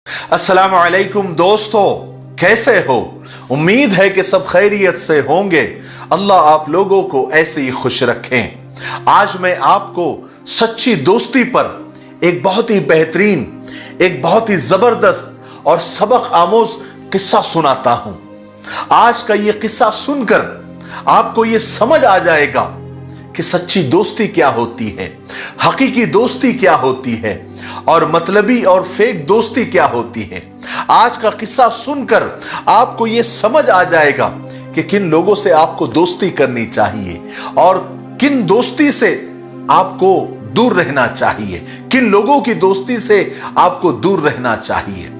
अस्सलाम वालेकुम दोस्तों, कैसे हो? उम्मीद है कि सब खैरियत से होंगे। अल्लाह आप लोगों को ऐसे ही खुश रखें। आज मैं आपको सच्ची दोस्ती पर एक बहुत ही बेहतरीन, एक बहुत ही जबरदस्त और सबक आमोज किस्सा सुनाता हूं। आज का यह किस्सा सुनकर आपको यह समझ आ जाएगा कि सच्ची दोस्ती क्या होती है, हकीकी दोस्ती क्या होती है और मतलबी और फेक दोस्ती क्या होती है। आज का किस्सा सुनकर आपको यह समझ आ जाएगा कि किन लोगों से आपको दोस्ती करनी चाहिए और किन दोस्ती से आपको दूर रहना चाहिए, किन लोगों की दोस्ती से आपको दूर रहना चाहिए।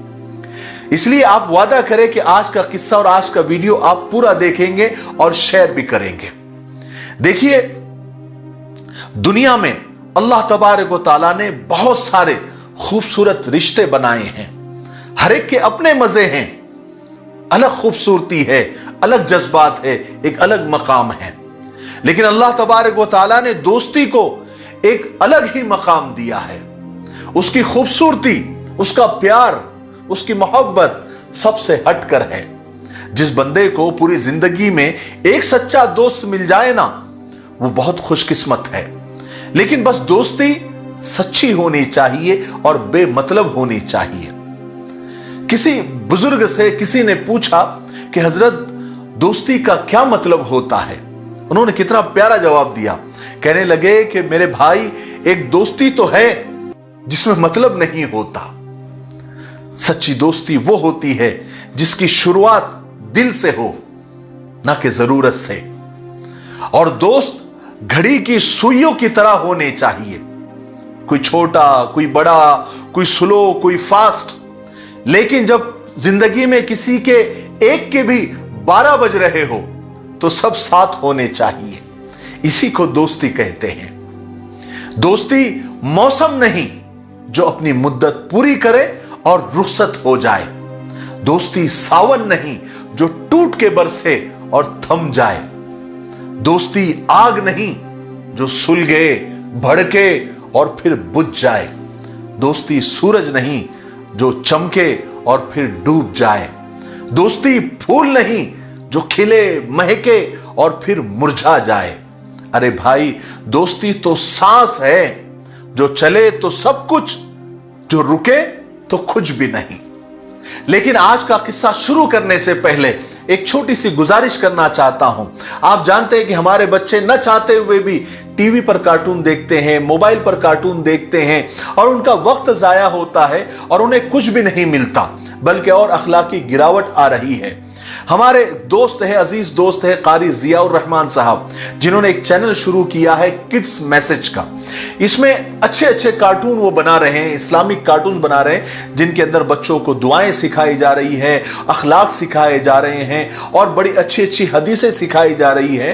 इसलिए आप वादा करें कि आज का किस्सा और आज का वीडियो आप पूरा देखेंगे और शेयर भी करेंगे। देखिए, दुनिया में अल्लाह तबारक व तआला ने बहुत सारे खूबसूरत रिश्ते बनाए हैं। हर एक के अपने मजे हैं, अलग खूबसूरती है, अलग जज्बात है, एक अलग मकाम है। लेकिन अल्लाह तबारक व तआला ने दोस्ती को एक अलग ही मकाम दिया है। उसकी खूबसूरती, उसका प्यार, उसकी मोहब्बत सबसे हटकर है। जिस बंदे को पूरी जिंदगी में एक सच्चा दोस्त मिल जाए ना, वो बहुत खुशकिस्मत है। लेकिन बस दोस्ती सच्ची होनी चाहिए और बेमतलब होनी चाहिए। किसी बुजुर्ग से किसी ने पूछा कि हजरत, दोस्ती का क्या मतलब होता है? उन्होंने कितना प्यारा जवाब दिया। कहने लगे कि मेरे भाई, एक दोस्ती तो है जिसमें मतलब नहीं होता। सच्ची दोस्ती वो होती है जिसकी शुरुआत दिल से हो, ना कि जरूरत से। और दोस्त घड़ी की सुइयों की तरह होने चाहिए। कोई छोटा, कोई बड़ा, कोई स्लो, कोई फास्ट। लेकिन जब जिंदगी में किसी के एक के भी 12 बज रहे हो तो सब साथ होने चाहिए। इसी को दोस्ती कहते हैं। दोस्ती मौसम नहीं जो अपनी मुद्दत पूरी करे और रुखसत हो जाए। दोस्ती सावन नहीं जो टूट के बरसे और थम जाए। दोस्ती आग नहीं जो सुलगे, भड़के और फिर बुझ जाए। दोस्ती सूरज नहीं जो चमके और फिर डूब जाए। दोस्ती फूल नहीं जो खिले, महके और फिर मुरझा जाए। अरे भाई, दोस्ती तो सांस है जो चले तो सब कुछ, जो रुके तो कुछ भी नहीं। लेकिन आज का किस्सा शुरू करने से पहले एक छोटी सी गुजारिश करना चाहता हूं। आप जानते हैं कि हमारे बच्चे न चाहते हुए भी टीवी पर कार्टून देखते हैं, मोबाइल पर कार्टून देखते हैं और उनका वक्त जाया होता है और उन्हें कुछ भी नहीं मिलता, बल्कि और अखलाकी गिरावट आ रही है। हमारे दोस्त है, अजीज दोस्त है कारी जियाउर रहमान साहब, जिन्होंने एक चैनल शुरू किया है किड्स मैसेज का। इसमें अच्छे अच्छे कार्टून वो बना रहे हैं, इस्लामिक कार्टून बना रहे हैं, जिनके अंदर बच्चों को दुआएं सिखाई जा रही है, अखलाक सिखाए जा रहे हैं और बड़ी अच्छी अच्छी हदीसें सिखाई जा रही है।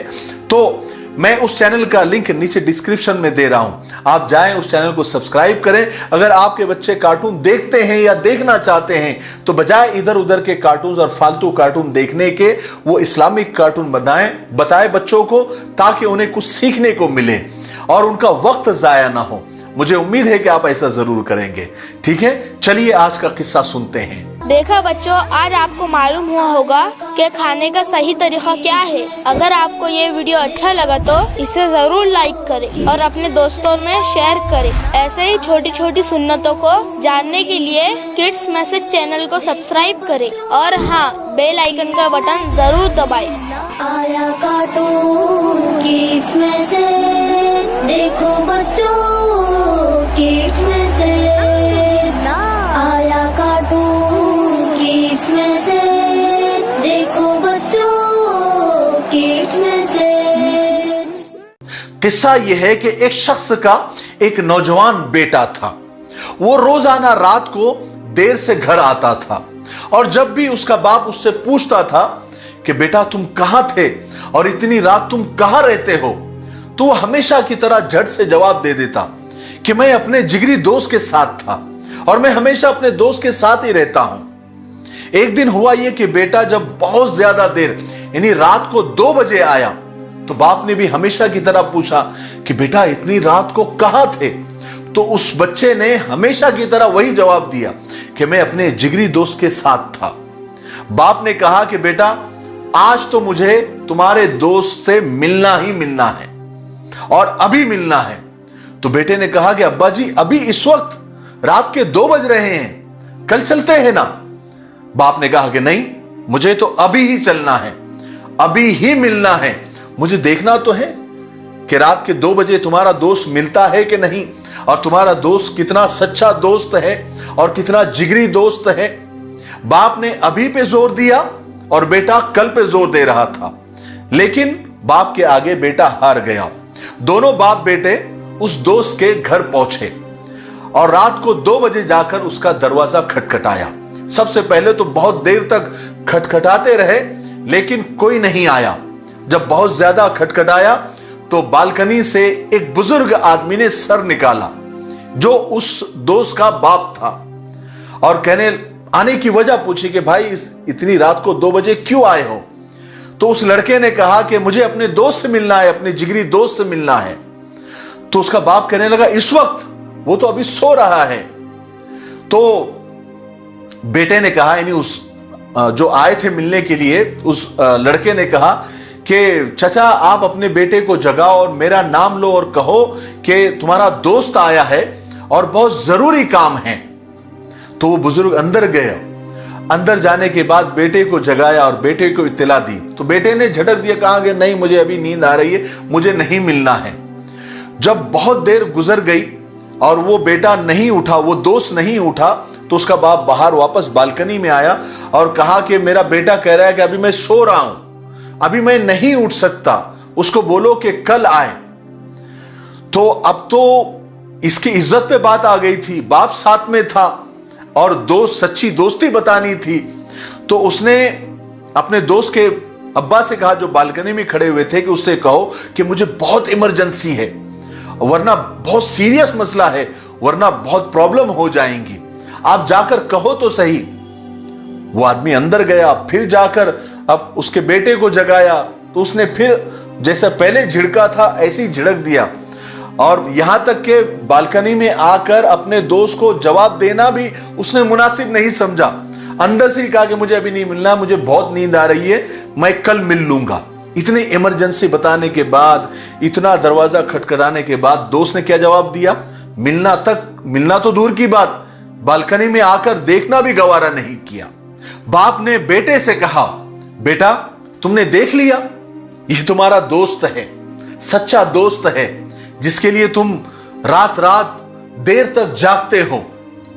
तो मैं उस चैनल का लिंक नीचे डिस्क्रिप्शन में दे रहा हूं, आप जाएं उस चैनल को सब्सक्राइब करें। अगर आपके बच्चे कार्टून देखते हैं या देखना चाहते हैं तो बजाय इधर उधर के कार्टून और फालतू कार्टून देखने के, वो इस्लामिक कार्टून बताएं बच्चों को, ताकि उन्हें कुछ सीखने को मिले और उनका वक्त जाया ना हो। मुझे उम्मीद है कि आप ऐसा जरूर करेंगे। ठीक है, चलिए आज का किस्सा सुनते हैं। देखा बच्चों, आज आपको मालूम हुआ होगा कि खाने का सही तरीका क्या है। अगर आपको ये वीडियो अच्छा लगा तो इसे जरूर लाइक करें और अपने दोस्तों में शेयर करें। ऐसे ही छोटी छोटी सुन्नतों को जानने के लिए किड्स मैसेज चैनल को सब्सक्राइब करें और हाँ, बेल आइकन का बटन जरूर दबाएं। आया कार्टून किड्स मैसेज, देखो बच्चों किड्स मैसेज। आया कार्टून किड्स मैसेज, देखो बच्चों किड्स मैसेज। किस्सा यह है कि एक शख्स का एक नौजवान बेटा था। वो रोजाना रात को देर से घर आता था और जब भी उसका बाप उससे पूछता था कि बेटा तुम कहां थे और इतनी रात तुम कहां रहते हो, तो वो हमेशा की तरह झट से जवाब दे देता कि मैं अपने जिगरी दोस्त के साथ था और मैं हमेशा अपने दोस्त के साथ ही रहता हूं। एक दिन हुआ यह कि बेटा जब बहुत ज्यादा देर यानी रात को 2 बजे आया तो बाप ने भी हमेशा की तरह पूछा कि बेटा इतनी रात को कहां थे। तो उस बच्चे ने हमेशा की तरह वही जवाब दिया कि मैं अपने जिगरी दोस्त के साथ था। बाप ने कहा कि बेटा आज तो मुझे तुम्हारे दोस्त से मिलना ही मिलना है और अभी मिलना है। तो बेटे ने कहा कि अब्बा जी अभी इस वक्त रात के 2 बज रहे हैं, कल चलते हैं ना। बाप ने कहा कि नहीं, मुझे तो अभी ही चलना है, अभी ही मिलना है। मुझे देखना तो है कि रात के 2 बजे तुम्हारा दोस्त मिलता है कि नहीं, और तुम्हारा दोस्त कितना सच्चा दोस्त है और कितना जिगरी दोस्त है। बाप ने अभी पे जोर दिया और बेटा कल पे जोर दे रहा था, लेकिन बाप के आगे बेटा हार गया। दोनों बाप बेटे उस दोस्त के घर पहुंचे और रात को 2 बजे जाकर उसका दरवाजा खटखटाया। सबसे पहले तो बहुत देर तक खटखटाते रहे, लेकिन कोई नहीं आया। जब बहुत ज्यादा खटखटाया तो बालकनी से एक बुजुर्ग आदमी ने सर निकाला, जो उस दोस्त का बाप था, और आने की वजह पूछी कि भाई इतनी रात को 2 बजे क्यों आए हो। तो उस लड़के ने कहा कि मुझे अपने दोस्त से मिलना है, अपने जिगरी दोस्त से मिलना है। तो उसका बाप कहने लगा इस वक्त, वो तो अभी सो रहा है। तो बेटे ने कहा, यानी उस जो आए थे मिलने के लिए, उस लड़के ने कहा कि चाचा आप अपने बेटे को जगाओ और मेरा नाम लो और कहो कि तुम्हारा दोस्त आया है और बहुत जरूरी काम है। तो वो बुजुर्ग अंदर गया। अंदर जाने के बाद बेटे को जगाया और बेटे को इत्तला दी। तो बेटे ने झटक दिया, कहा कि नहीं, मुझे अभी नींद आ रही है, मुझे नहीं मिलना है। जब बहुत देर गुजर गई और वो बेटा नहीं उठा, वो दोस्त नहीं उठा, तो उसका बाप बाहर वापस बालकनी में आया और कहा कि मेरा बेटा कह रहा है कि अभी मैं सो रहा हूं, अभी मैं नहीं उठ सकता, उसको बोलो कि कल आए। तो अब तो इसकी इज्जत पे बात आ गई थी, बाप साथ में था और दोस्त, सच्ची दोस्ती बतानी थी। तो उसने अपने दोस्त के अब्बा से कहा, जो बालकनी में खड़े हुए थे, कि उससे कहो कि मुझे बहुत इमरजेंसी है, वरना बहुत सीरियस मसला है, वरना बहुत प्रॉब्लम हो जाएंगी, आप जाकर कहो तो सही। वो आदमी अंदर गया, फिर जाकर अब उसके बेटे को जगाया, तो उसने फिर जैसा पहले झिड़का था ऐसे ही झिड़क दिया, और यहां तक के बालकनी में आकर अपने दोस्त को जवाब देना भी उसने मुनासिब नहीं समझा। अंदर से ही कहा कि मुझे अभी नहीं मिलना, मुझे बहुत नींद आ रही है, मैं कल मिल लूंगा। इतनी इमरजेंसी बताने के बाद, इतना दरवाजा खटखटाने के बाद दोस्त ने क्या जवाब दिया? मिलना तो दूर की बात, बालकनी में आकर देखना भी गवारा नहीं किया। बाप ने बेटे से कहा, बेटा तुमने देख लिया, ये तुम्हारा दोस्त है, सच्चा दोस्त है, जिसके लिए तुम रात रात देर तक जागते हो,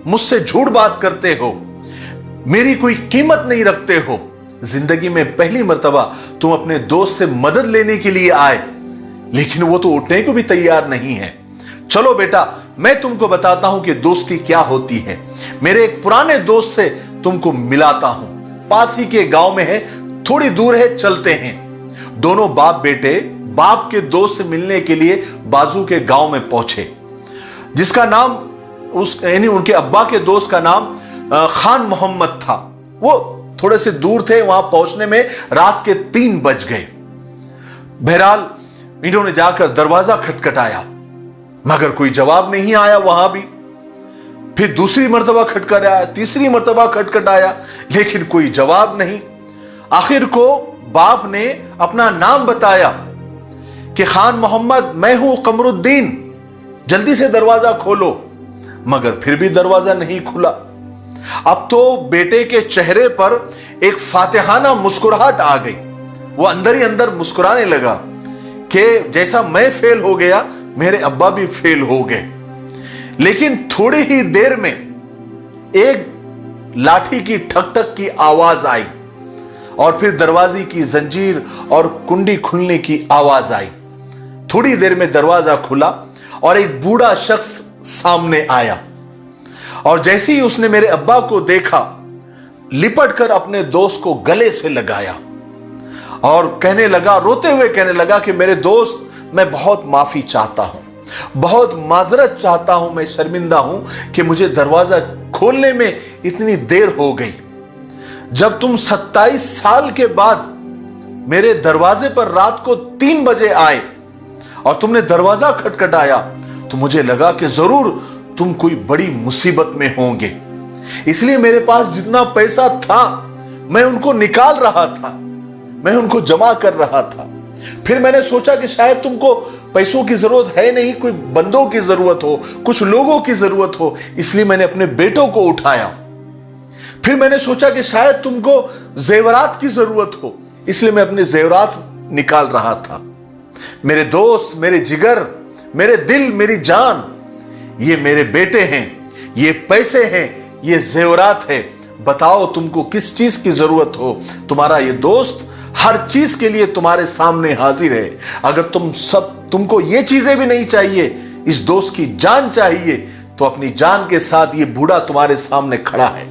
मुझसे झूठ बात करते हो, मेरी कोई कीमत नहीं रखते हो। जिंदगी में पहली मर्तबा तुम अपने दोस्त से मदद लेने के लिए आए, लेकिन वो तो उठने को भी तैयार नहीं है। चलो बेटा, मैं तुमको बताता हूं कि दोस्ती क्या होती है। मेरे एक पुराने दोस्त से तुमको मिलाता हूं, पास ही के गांव में है, थोड़ी दूर है, चलते हैं। दोनों बाप बेटे बाप के दोस्त से मिलने के लिए बाजू के गांव में पहुंचे, जिसका नाम यानी उनके अब्बा के दोस्त का नाम खान मोहम्मद था। वो थोड़े से दूर थे, वहां पहुंचने में रात के 3 बज गए। बहरहाल इन्होंने जाकर दरवाजा खटखटाया, मगर कोई जवाब नहीं आया वहां भी। फिर दूसरी मर्तबा खटखटाया, तीसरी मर्तबा खटखटाया, लेकिन कोई जवाब नहीं। आखिर को बाप ने अपना नाम बताया कि खान मोहम्मद, मैं हूं कमरुद्दीन, जल्दी से दरवाजा खोलो। मगर फिर भी दरवाजा नहीं खुला। अब तो बेटे के चेहरे पर एक फातिहाना मुस्कुराहट आ गई। वो अंदर ही अंदर मुस्कुराने लगा कि जैसा मैं फेल हो गया, मेरे अब्बा भी फेल हो गए। लेकिन थोड़ी ही देर में एक लाठी की ठक ठक की आवाज आई और फिर दरवाजे की जंजीर और कुंडी खुलने की आवाज आई। थोड़ी देर में दरवाजा खुला और एक बूढ़ा शख्स सामने आया, और जैसे ही उसने मेरे अब्बा को देखा, लिपट कर अपने दोस्त को गले से लगाया और कहने लगा, रोते हुए कहने लगा कि मेरे दोस्त, मैं बहुत माफी चाहता हूं, बहुत माजरत चाहता हूं, मैं शर्मिंदा हूं कि मुझे दरवाजा खोलने में इतनी देर हो गई। जब तुम 27 साल के बाद मेरे दरवाजे पर रात को 3 बजे आए और तुमने दरवाजा खटखटाया, तो मुझे लगा कि जरूर तुम कोई बड़ी मुसीबत में होंगे। इसलिए मेरे पास जितना पैसा था मैं उनको निकाल रहा था, मैं उनको जमा कर रहा था। फिर मैंने सोचा कि शायद तुमको पैसों की जरूरत है नहीं, कोई बंदों की जरूरत हो, कुछ लोगों की जरूरत हो, इसलिए मैंने अपने बेटों को उठाया। फिर मैंने सोचा कि शायद तुमको जेवरात की जरूरत हो, इसलिए मैं अपने जेवरात निकाल रहा था। मेरे दोस्त, मेरे जिगर, मेरे दिल, मेरी जान, ये मेरे बेटे हैं, ये पैसे हैं, ये जेवरात है। बताओ तुमको किस चीज की जरूरत हो। तुम्हारा ये दोस्त हर चीज के लिए तुम्हारे सामने हाजिर है। अगर तुमको ये चीजें भी नहीं चाहिए, इस दोस्त की जान चाहिए, तो अपनी जान के साथ ये बूढ़ा तुम्हारे सामने खड़ा है।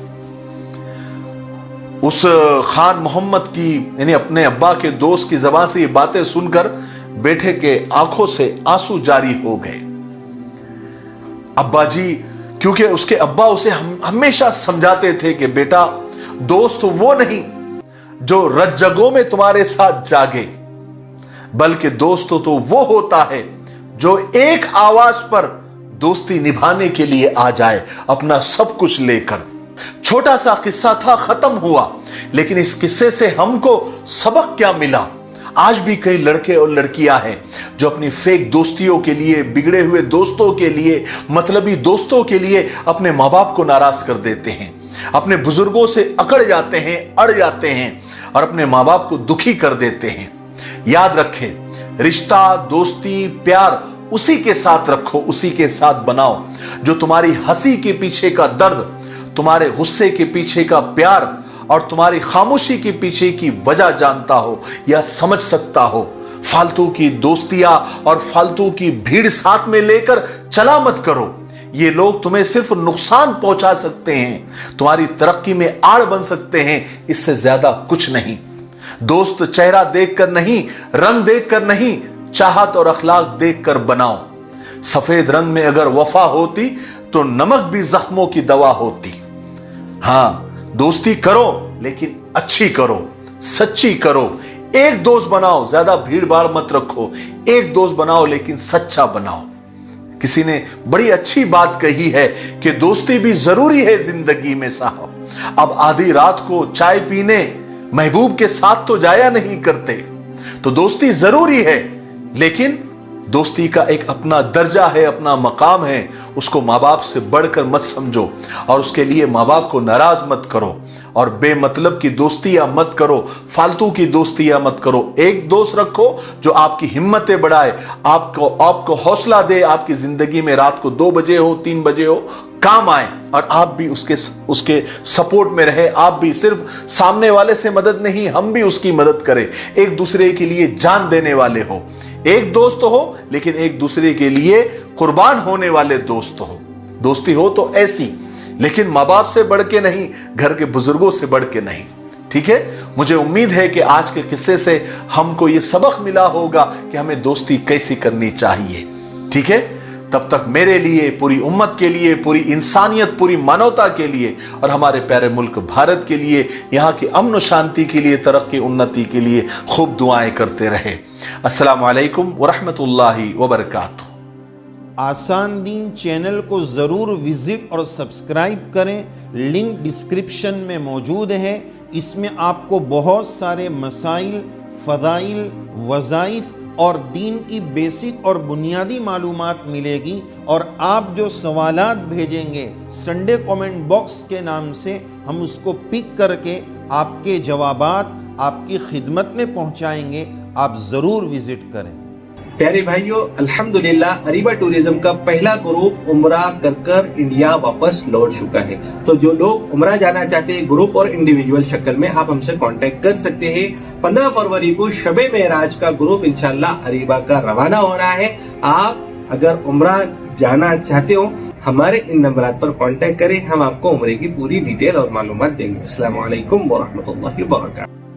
उस खान मोहम्मद की यानी अपने अब्बा के दोस्त की जबान से ये बातें सुनकर बेटे के आंखों से आंसू जारी हो गए। अब्बा जी, क्योंकि उसके अब्बा उसे हमेशा समझाते थे कि बेटा, दोस्त वो नहीं जो रज्जगों में तुम्हारे साथ जागे, बल्कि दोस्त तो वो होता है जो एक आवाज पर दोस्ती निभाने के लिए आ जाए, अपना सब कुछ लेकर। छोटा सा किस्सा था, खत्म हुआ, लेकिन इस किस्से से हमको सबक क्या मिला। आज भी कई लड़के और लड़कियां हैं जो अपनी फेक दोस्तियों के लिए, बिगड़े हुए दोस्तों के लिए, मतलबी दोस्तों के लिए अपने माँ बाप को नाराज कर देते हैं, अपने बुजुर्गों से अकड़ जाते हैं, अड़ जाते हैं और अपने माँ बाप को दुखी कर देते हैं। याद रखें, रिश्ता, दोस्ती, प्यार उसी के साथ रखो, उसी के साथ बनाओ जो तुम्हारी हंसी के पीछे का दर्द, तुम्हारे गुस्से के पीछे का प्यार और तुम्हारी खामोशी के पीछे की वजह जानता हो या समझ सकता हो। फालतू की दोस्तियां और फालतू की भीड़ साथ में लेकर चला मत करो। ये लोग तुम्हें सिर्फ नुकसान पहुंचा सकते हैं, तुम्हारी तरक्की में आड़ बन सकते हैं, इससे ज्यादा कुछ नहीं। दोस्त चेहरा देखकर नहीं, रंग देखकर नहीं, चाहत और अखलाक देखकर बनाओ। सफेद रंग में अगर वफा होती तो नमक भी जख्मों की दवा होती। हां, दोस्ती करो लेकिन अच्छी करो, सच्ची करो। एक दोस्त बनाओ, ज्यादा भीड़ भाड़ मत रखो। एक दोस्त बनाओ लेकिन सच्चा बनाओ। किसी ने बड़ी अच्छी बात कही है कि दोस्ती भी जरूरी है जिंदगी में साहब। अब आधी रात को चाय पीने महबूब के साथ तो जाया नहीं करते, तो दोस्ती जरूरी है, लेकिन दोस्ती का एक अपना दर्जा है, अपना मकाम है। उसको माँ बाप से बढ़कर मत समझो और उसके लिए माँ बाप को नाराज मत करो और बेमतलब की दोस्तियां मत करो, फालतू की दोस्तियां मत करो। एक दोस्त रखो जो आपकी हिम्मतें बढ़ाए, आपको हौसला दे, आपकी जिंदगी में रात को 2 बजे हो, 3 बजे हो, काम आए और आप भी उसके सपोर्ट में रहे। आप भी सिर्फ सामने वाले से मदद नहीं, हम भी उसकी मदद करें। एक दूसरे के लिए जान देने वाले हो। एक दोस्त हो लेकिन एक दूसरे के लिए कुर्बान होने वाले दोस्त हो। दोस्ती हो तो ऐसी, लेकिन माँ बाप से बढ़ के नहीं, घर के बुजुर्गों से बढ़ के नहीं। ठीक है, मुझे उम्मीद है कि आज के किस्से से हमको ये सबक मिला होगा कि हमें दोस्ती कैसी करनी चाहिए। ठीक है, तब तक मेरे लिए, पूरी उम्मत के लिए, पूरी इंसानियत, पूरी मानवता के लिए और हमारे प्यारे मुल्क भारत के लिए, यहाँ की अमन और शांति के लिए, तरक्की उन्नति के लिए खूब दुआएं करते रहे। अस्सलामु अलैकुम वरहमतुल्लाहि वबरकातुहू। आसान दीन चैनल को ज़रूर विज़िट और सब्सक्राइब करें, लिंक डिस्क्रिप्शन में मौजूद है। इसमें आपको बहुत सारे मसाइल, फ़दाइल, वज़ाइफ और दीन की बेसिक और बुनियादी मालूमात मिलेगी। और आप जो सवालात भेजेंगे संडे कमेंट बॉक्स के नाम से, हम उसको पिक करके आपके जवाबात आपकी खिदमत में पहुंचाएंगे। आप ज़रूर विज़िट करें। प्यारे भाइयों, अल्हम्दुलिल्लाह अरीबा टूरिज्म का पहला ग्रुप उम्रा कर इंडिया वापस लौट चुका है। तो जो लोग उम्रा जाना चाहते हैं ग्रुप और इंडिविजुअल शक्ल में, आप हमसे कांटेक्ट कर सकते हैं। 15 फरवरी को शबे मेराज का ग्रुप इंशाल्लाह अरीबा का रवाना हो रहा है। आप अगर उम्रा जाना चाहते हो, हमारे इन नंबरात पर कांटेक्ट करें, हम आपको उम्रे की पूरी डिटेल और मालूमात देंगे। अस्सलाम वालेकुम व रहमतुल्लाहि व बरकातहू।